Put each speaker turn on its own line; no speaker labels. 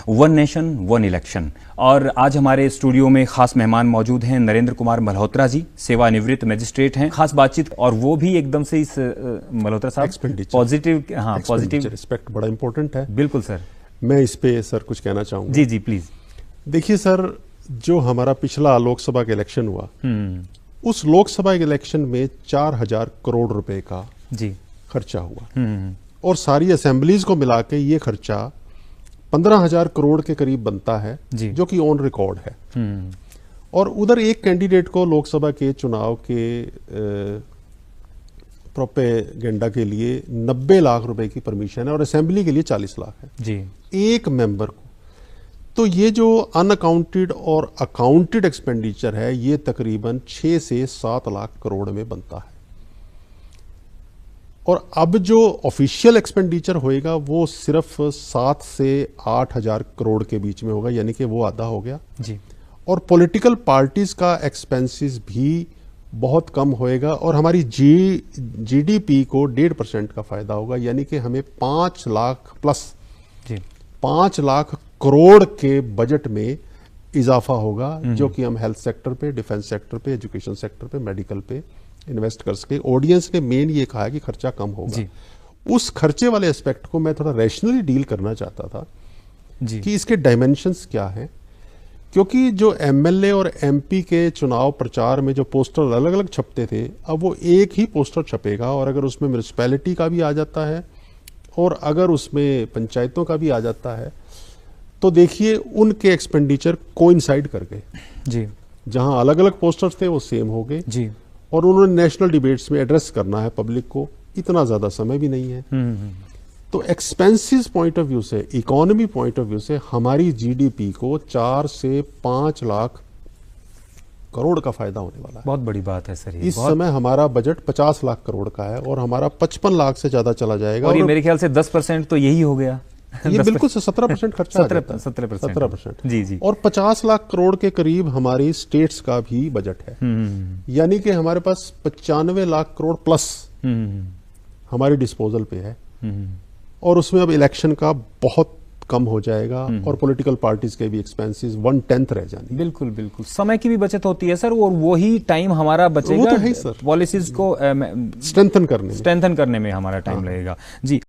One nation one election. और आज हमारे स्टूडियो में खास मेहमान मौजूद हैं नरेंद्र कुमार मल्होत्रा जी, सेवानिवृत्त मजिस्ट्रेट हैं। खास बातचीत और वो भी एकदम से इस मल्होत्रा साहब पॉजिटिव, हाँ पॉजिटिव
रिस्पेक्ट बड़ा इंपॉर्टेंट है।
बिल्कुल सर,
मैं इस पे सर कुछ कहना चाहूंगा।
जी जी प्लीज।
देखिए सर, जो हमारा पिछला लोकसभा का इलेक्शन हुआ, उस लोकसभा के इलेक्शन में 4000 करोड़ रुपए का
जी
खर्चा हुआ और सारी असेंबलीज को मिला के ये खर्चा 15,000 करोड़ के करीब बनता है, जो कि ऑन रिकॉर्ड है। और उधर एक कैंडिडेट को लोकसभा के चुनाव के प्रोपेगेंडा के लिए 90 लाख रुपए की परमिशन है और असेंबली के लिए 40 लाख है
जी
एक मेंबर को। तो ये जो अनअकाउंटेड और अकाउंटेड एक्सपेंडिचर है, ये तकरीबन 6 से 7 लाख करोड़ में बनता है। और अब जो ऑफिशियल एक्सपेंडिचर होएगा वो सिर्फ 7 से 8,000 करोड़ के बीच में होगा, यानी कि वो आधा हो गया
जी।
और पॉलिटिकल पार्टीज का एक्सपेंसेस भी बहुत कम होएगा और हमारी जीडीपी को 1.5% का फायदा होगा, यानी कि हमें 5 लाख प्लस 5 लाख करोड़ के बजट में इजाफा होगा, जो कि हम हेल्थ सेक्टर पे, डिफेंस सेक्टर पे, एजुकेशन सेक्टर पे, मेडिकल पे इन्वेस्ट कर सके। ऑडियंस ने मेन ये कहा है कि खर्चा कम होगा। उस खर्चे वाले एस्पेक्ट को मैं थोड़ा रैशनली डील करना चाहता था कि इसके डायमेंशंस क्या हैं, क्योंकि जो एमएलए और एमपी के चुनाव प्रचार में जो पोस्टर अलग अलग छपते थे, अब वो एक ही पोस्टर छपेगा और अगर उसमें म्यूनिसिपैलिटी का भी आ जाता है और अगर उसमें पंचायतों का भी आ जाता है, तो देखिए उनके एक्सपेंडिचर कोइंसाइड कर गए जी। जहां अलग अलग पोस्टर्स थे वो सेम हो गए जी। और उन्होंने नेशनल डिबेट्स में एड्रेस करना है पब्लिक को, इतना ज्यादा समय भी नहीं है। तो एक्सपेंसेस पॉइंट ऑफ व्यू से, इकोनॉमी पॉइंट ऑफ व्यू से हमारी जीडीपी को 4 से 5 लाख करोड़ का फायदा होने वाला है।
बहुत बड़ी बात है सर।
इस समय हमारा बजट 50 लाख करोड़ का है और हमारा 55 लाख से ज्यादा चला जाएगा।
और ये मेरे ख्याल से 10% तो यही हो गया।
ये बिल्कुल 17% खर्चा 17%
जी जी।
और 50 लाख करोड़ के करीब हमारी स्टेट्स का भी बजट है, यानी कि हमारे पास 95 लाख करोड़ प्लस हमारे डिस्पोजल पे है। और उसमें अब इलेक्शन का बहुत कम हो जाएगा और पॉलिटिकल पार्टीज के भी एक्सपेंसेस 1/10 रह जाएंगे।
बिल्कुल बिल्कुल, समय की भी बचत होती है सर, और वही टाइम हमारा बचेगा,
वो तो है सर,
पॉलिसीज को
स्ट्रेंथन करने
में हमारा टाइम लगेगा जी।